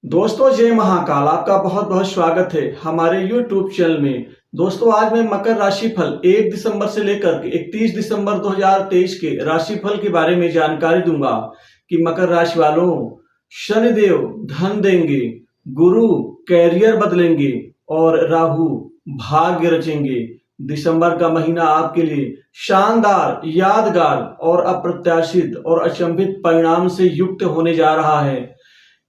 दोस्तों जय महाकाल, आपका बहुत बहुत स्वागत है हमारे YouTube चैनल में। दोस्तों आज मैं मकर राशि फल 1 दिसंबर से लेकर के 31 दिसंबर 2023 के राशिफल के बारे में जानकारी दूंगा कि मकर राशि वालों, शनिदेव धन देंगे, गुरु कैरियर बदलेंगे और राहु भाग्य रचेंगे। दिसंबर का महीना आपके लिए शानदार, यादगार और अप्रत्याशित और अचंभित परिणाम से युक्त होने जा रहा है।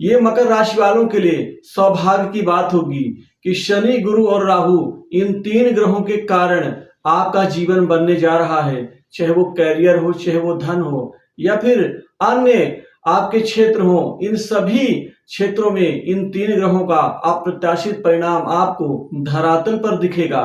ये मकर राशि वालों के लिए सौभाग्य की बात होगी कि शनि, गुरु और राहु इन तीन ग्रहों के कारण आपका जीवन बनने जा रहा है। चाहे वो कैरियर हो, चाहे वो धन हो या फिर अन्य आपके क्षेत्र हो, इन सभी क्षेत्रों में इन तीन ग्रहों का अप्रत्याशित परिणाम आपको धरातल पर दिखेगा।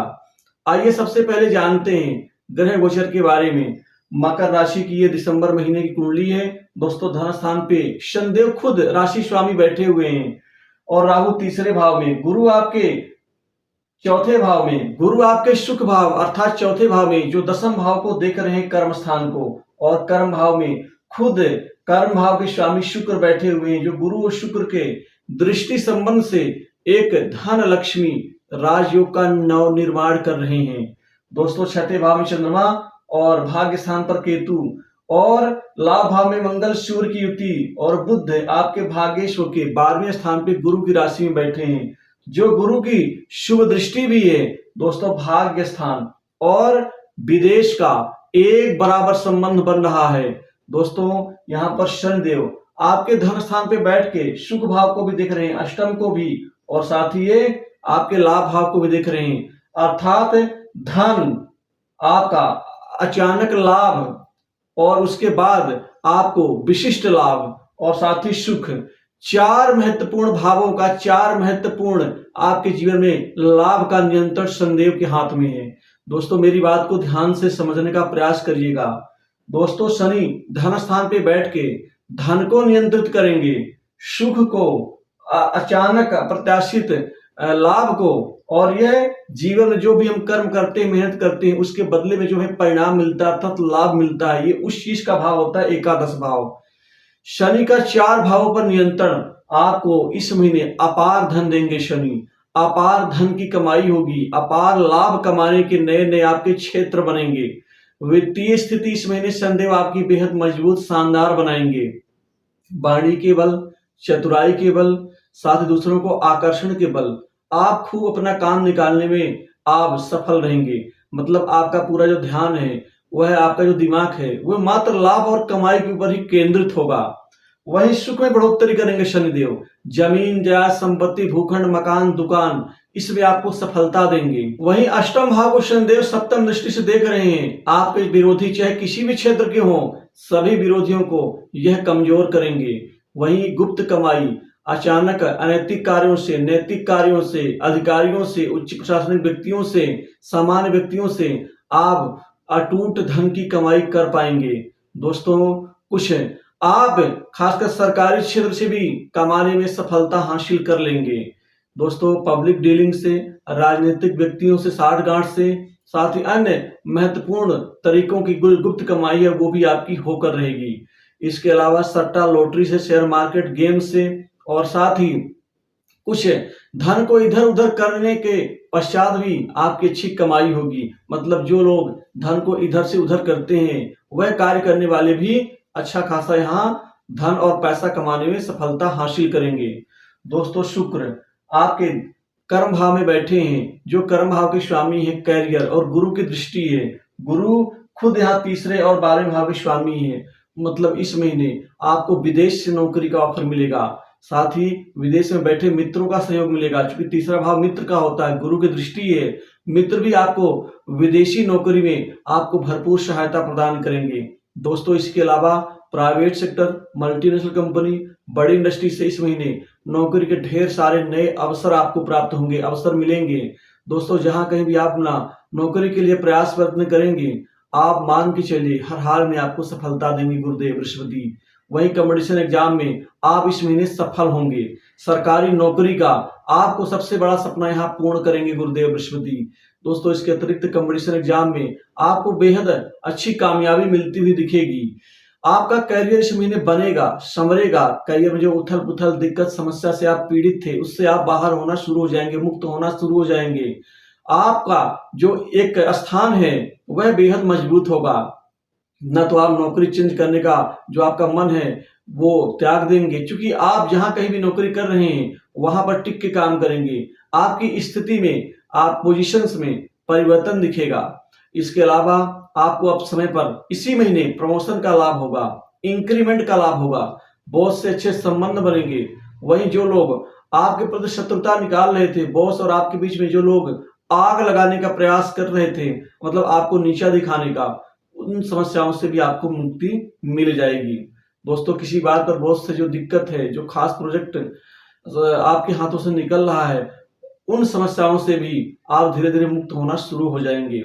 आइए सबसे पहले जानते हैं ग्रह गोचर के बारे में। मकर राशि की ये दिसंबर महीने की कुंडली है। दोस्तों धन स्थान पे शनिदेव खुद राशि स्वामी बैठे हुए हैं और राहु तीसरे भाव में, गुरु आपके चौथे भाव में, गुरु आपके सुख भाव अर्थात चौथे भाव में जो दसम भाव को देख रहे हैं, कर्म स्थान को, और कर्म भाव में खुद कर्म भाव के स्वामी शुक्र बैठे हुए हैं जो गुरु और शुक्र के दृष्टि संबंध से एक धन लक्ष्मी राजयोग का नव निर्माण कर रहे हैं। दोस्तों छठे भाव में चंद्रमा और भाग्य स्थान पर केतु और लाभ भाव में मंगल सूर्य की युति और बुध आपके भाग्येश्वर के 12वें स्थान पे गुरु की राशि में बैठे हैं जो गुरु की शुभ दृष्टि भी है। दोस्तों भाग्य स्थान और विदेश का एक बराबर संबंध बन रहा है। दोस्तों यहाँ पर शनिदेव आपके धन स्थान पे बैठ के सुख भाव को भी देख रहे हैं, अष्टम को भी, और साथ ही ये आपके लाभ भाव को भी देख रहे हैं, अर्थात धन आपका अचानक लाभ और उसके बाद आपको विशिष्ट लाभ और साथ ही सुख, चार महत्वपूर्ण भावों का, चार महत्वपूर्ण आपके जीवन में लाभ का नियंत्रण शनिदेव के हाथ में है। दोस्तों मेरी बात को ध्यान से समझने का प्रयास करिएगा। दोस्तों शनि धन स्थान पे बैठ के धन को नियंत्रित करेंगे, सुख को, अचानक अप्रत्याशित लाभ को, और यह जीवन में जो भी हम कर्म करते हैं, मेहनत करते हैं, उसके बदले में जो है परिणाम मिलता है अर्थात लाभ मिलता है, ये उस चीज का भाव होता है एकादश भाव। शनि का चार भावों पर नियंत्रण आपको इस महीने अपार धन देंगे। शनि अपार धन की कमाई होगी, अपार लाभ कमाने के नए नए आपके क्षेत्र बनेंगे। वित्तीय स्थिति इस महीने शनिदेव आपकी बेहद मजबूत, शानदार बनाएंगे। वाणी के बल, चतुराई के बल, साथ ही दूसरों को आकर्षण के बल आप खूब अपना काम निकालने में आप सफल रहेंगे। मतलब आपका पूरा जो ध्यान है, वह आपका जो दिमाग है, वह मात्र लाभ और कमाई के ऊपर ही केंद्रित होगा। वही सुख में बढ़ोतरी करेंगे शनिदेव, जमीन जायदाद संपत्ति, भूखंड, मकान, दुकान, इसमें आपको सफलता देंगे। वहीं अष्टम भाव को शनिदेव सप्तम दृष्टि से देख रहे हैं। आपके विरोधी चाहे किसी भी क्षेत्र के हों, सभी विरोधियों को यह कमजोर करेंगे। वहीं गुप्त कमाई, अचानक अनैतिक कार्यों से, नैतिक कार्यों से, अधिकारियों से, उच्च प्रशासनिक व्यक्तियों से, सामान्य व्यक्तियों से आप अटूट धन की कमाई कर पाएंगे। दोस्तों कुछ आप खासकर सरकारी क्षेत्र से भी कमाने में सफलता हासिल कर लेंगे। दोस्तों पब्लिक डीलिंग से, राजनीतिक व्यक्तियों से साठगांठ से, साथ ही अन्य महत्वपूर्ण तरीकों की गुप्त कमाई है वो भी आपकी होकर रहेगी। इसके अलावा सट्टा, लॉटरी से, शेयर मार्केट, गेम से, और साथ ही कुछ धन को इधर उधर करने के पश्चात भी आपकी अच्छी कमाई होगी। मतलब जो लोग धन को इधर से उधर करते हैं, वह कार्य करने वाले भी अच्छा खासा यहाँ धन और पैसा कमाने में सफलता हासिल करेंगे। दोस्तों शुक्र आपके कर्म भाव में बैठे हैं जो कर्म भाव के स्वामी है, कैरियर, और गुरु की दृष्टि है। गुरु खुद यहाँ तीसरे और 12वें भाव के स्वामी है। मतलब इस महीने आपको विदेश से नौकरी का ऑफर मिलेगा, साथ ही विदेश में बैठे मित्रों का सहयोग मिलेगा। क्योंकि तीसरा भाव मित्र का होता है, गुरु की दृष्टि है, मित्र भी आपको विदेशी नौकरी में आपको भरपूर सहायता प्रदान करेंगे। दोस्तों इसके अलावा प्राइवेट सेक्टर, मल्टीनेशनल कंपनी, बड़ी इंडस्ट्री से इस महीने नौकरी के ढेर सारे नए अवसर आपको प्राप्त होंगे, अवसर मिलेंगे। दोस्तों जहां कहीं भी आप ना नौकरी के लिए प्रयास प्रयत्न करेंगे, आप मान के चलिए हर हाल में आपको सफलता देंगे गुरुदेव बृहस्पति। वहीं कंपटीशन एग्जाम में आप इस महीने सफल होंगे। सरकारी नौकरी का आपको सबसे बड़ा सपना यहाँ पूर्ण करेंगे गुरुदेव बृहस्पति। दोस्तों इसके अतिरिक्त कंपटीशन एग्जाम में आपको बेहद अच्छी कामयाबी मिलती हुई दिखेगी। आपका करियर इस महीने बनेगा, संवरेगा। करियर में जो उथल-पुथल, दिक्कत, समस्या से आप पीड़ित थे, उससे आप बाहर होना शुरू हो जाएँगे, मुक्त होना शुरू हो जाएँगे। आपका जो एक स्थान है, वह बेहद मजबूत होगा। ना तो आप नौकरी चेंज करने का जो आपका मन है, वो त्याग देंगे, क्योंकि आप जहाँ कहीं भी नौकरी कर रहे हैं, वहाँ पर टिक के काम करेंगे। आपकी स्थिति में, आप पोज़ीशंस में परिवर्तन दिखेगा। इसके अलावा आपको अब समय पर इसी महीने प्रमोशन का लाभ होगा, इंक्रीमेंट का लाभ होगा, बॉस से अच्छे संबंध बनेंगे। वहीं जो लोग आपके प्रति शत्रुता निकाल रहे थे, बॉस और आपके बीच में जो लोग आग लगाने का प्रयास कर रहे थे, मतलब आपको नीचा दिखाने का, उन समस्याओं से भी आपको मुक्ति मिल जाएगी। दोस्तों, किसी बात पर बॉस से जो दिक्कत है, जो खास प्रोजेक्ट आपके हाथों से निकल रहा है, उन समस्याओं से भी आप धीरे-धीरे मुक्त होना शुरू हो जाएँगे।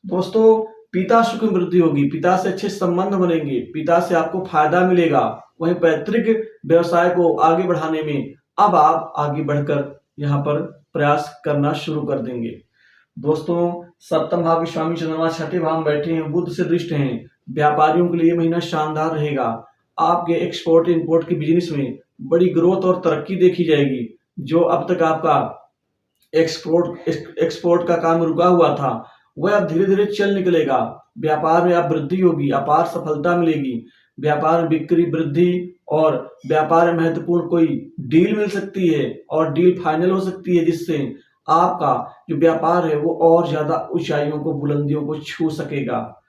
दोस्तों, पिता सुख में वृद्धि होगी, पिता से अच्छे संबंध बनेंगे, पिता से आपको फायदा मिलेगा। वहीं पैतृक व्यवसाय को आगे बढ़ाने में अब आप आगे बढ़कर यहाँ पर प्रयास करना शुरू कर देंगे। दोस्तों, सप्तम भाव के स्वामी चंद्रमा छठे भाव में बैठे हैं, बुध से दृष्ट हैं। व्यापारियों के लिए महीना शानदार रहेगा। आपके एक्सपोर्ट इंपोर्ट के बिजनेस में बड़ी ग्रोथ और तरक्की देखी जाएगी। जो अब तक आपका एक्सपोर्ट का काम रुका हुआ था, वह अब धीरे धीरे चल निकलेगा। व्यापार में अब वृद्धि होगी, अपार सफलता मिलेगी। व्यापार में बिक्री वृद्धि और व्यापार में महत्वपूर्ण कोई डील मिल सकती है और डील फाइनल हो सकती है, जिससे आपका जो व्यापार है वो और ज्यादा ऊंचाइयों को, बुलंदियों को छू सकेगा।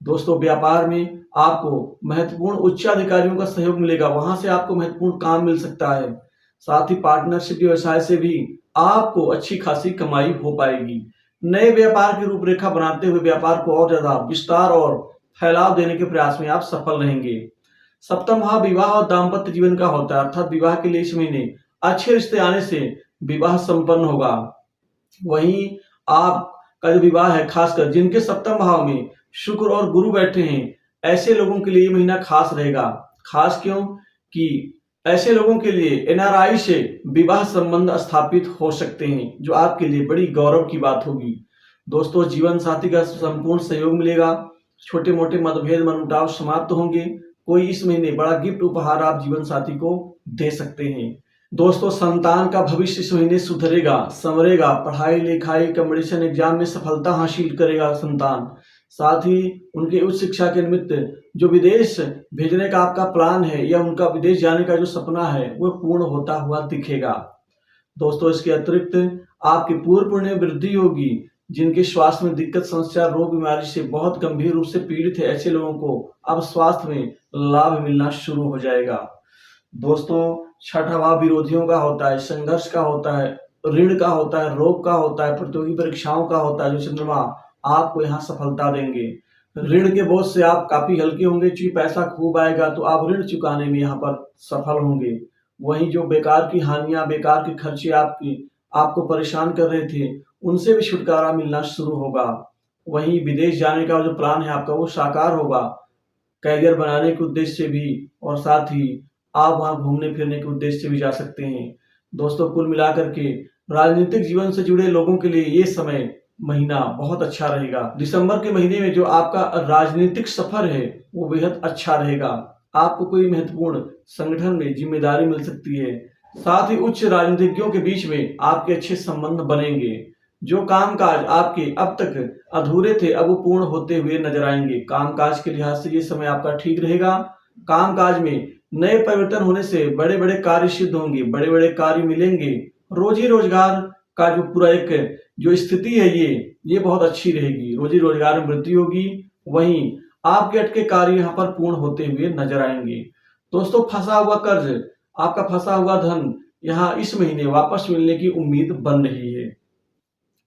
दोस्तों, व्यापार में आपको महत्वपूर्ण उच्चाधिकारियों का सहयोग मिलेगा, वहां से आपको महत्वपूर्ण काम मिल सकता है। साथ ही पार्टनरशिप व्यवसाय से भी आपको अच्छी खासी कमाई हो पाएगी। नए व्यापार की रूपरेखा बनाते हुए व्यापार को और ज्यादा विस्तार और फैलाव देने के प्रयास में आप सफल रहेंगे। सप्तम भाव विवाह और दाम्पत्य जीवन का होता है, अर्थात विवाह के लिए इस महीने अच्छे रिश्ते आने से विवाह संपन्न होगा। वहीं आपका जो विवाह है, खासकर जिनके सप्तम भाव में शुक्र और गुरु बैठे हैं, ऐसे लोगों के लिए ये महीना खास रहेगा। खास क्यों कि ऐसे लोगों के लिए एनआरआई से विवाह संबंध स्थापित हो सकते हैं, जो आपके लिए बड़ी गौरव की बात होगी। दोस्तों, जीवन साथी का संपूर्ण सहयोग मिलेगा। छोटे मोटे मतभेद, मनमुटाव समाप्त होंगे। कोई इस महीने बड़ा गिफ्ट उपहार आप जीवन साथी को दे सकते हैं। दोस्तों, संतान का भविष्य इस महीने सुधरेगा, संवरेगा। पढ़ाई लिखाई, कंपटीशन एग्जाम में सफलता हासिल करेगा संतान। साथ ही उनके उच्च शिक्षा के निमित्त जो विदेश भेजने का आपका प्लान है या उनका विदेश जाने का जो सपना है, वो पूर्ण होता हुआ दिखेगा। दोस्तों, इसके अतिरिक्त आपकी पूर्व पुण्य में वृद्धि होगी। जिनके स्वास्थ्य में दिक्कत, समस्या, रोग बीमारी से बहुत गंभीर रूप से पीड़ित है, ऐसे लोगों को अब स्वास्थ्य में लाभ मिलना शुरू हो जाएगा। दोस्तों, छठा भाव विरोधियों का होता है, संघर्ष का होता है, ऋण का होता है, रोग का होता है, प्रतियोगी परीक्षाओं का होता है। जो चंद्रमा आपको यहाँ सफलता देंगे। ऋण के बोझ से आप काफी हल्के होंगे, क्योंकि पैसा खूब आएगा तो आप ऋण चुकाने में यहाँ पर सफल होंगे। वहीं जो बेकार की हानियां, बेकार के खर्चे आपको परेशान कर रहे थे, उनसे भी छुटकारा मिलना शुरू होगा। वहीं विदेश जाने का जो प्लान है आपका, वो साकार होगा, करियर बनाने के उद्देश्य से भी, और साथ ही आप वहां घूमने फिरने के उद्देश्य से भी जा सकते हैं। दोस्तों, कुल मिलाकर के राजनीतिक जीवन से जुड़े लोगों के लिए ये समय, महीना बहुत अच्छा रहेगा। दिसंबर के महीने में जो आपका राजनीतिक सफर है, वो बेहद अच्छा रहेगा। आपको कोई महत्वपूर्ण संगठन में जिम्मेदारी मिल सकती है। साथ ही उच्च राजनीतिज्ञों के बीच में आपके अच्छे संबंध बनेंगे। जो कामकाज आपके अब तक अधूरे थे, अब वो पूर्ण होते हुए नजर आएंगे। कामकाज के लिहाज से ये समय आपका ठीक रहेगा। कामकाज में नए परिवर्तन होने से बड़े बड़े कार्य सिद्ध होंगे, बड़े बड़े कार्य मिलेंगे। रोजी रोजगार का जो पूरा एक जो स्थिति है, ये बहुत अच्छी रहेगी। रोजी रोजगार में वृद्धि होगी। वहीं आपके अटके कार्य यहाँ पर पूर्ण होते हुए नजर आएंगे। दोस्तों, फंसा हुआ कर्ज, आपका फंसा हुआ धन यहाँ इस महीने वापस मिलने की उम्मीद बन रही है।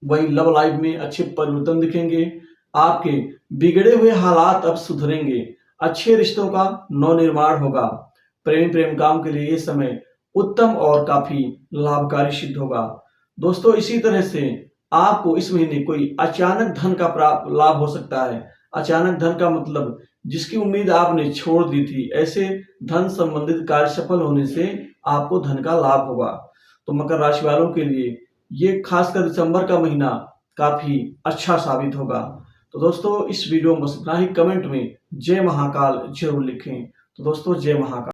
वहीं लव लाइफ में अच्छे परिवर्तन दिखेंगे। आपके बिगड़े हुए हालात अब सुधरेंगे। अच्छे रिश्तों का नवनिर्माण होगा। प्रेमी प्रेमिकाओं के लिए ये समय उत्तम और काफी लाभकारी सिद्ध होगा। दोस्तों, इसी तरह से आपको इस महीने कोई अचानक धन का प्राप्त लाभ हो सकता है। अचानक धन का मतलब जिसकी उम्मीद आपने छोड़ दी थी, ऐसे धन संबंधित कार्य सफल होने से आपको धन का लाभ होगा। तो मकर राशि वालों के लिए ये खासकर दिसंबर का महीना काफी अच्छा साबित होगा। तो दोस्तों, इस वीडियो में बस इतना ही। कमेंट में जय महाकाल जरूर लिखें। तो दोस्तों जय महाकाल।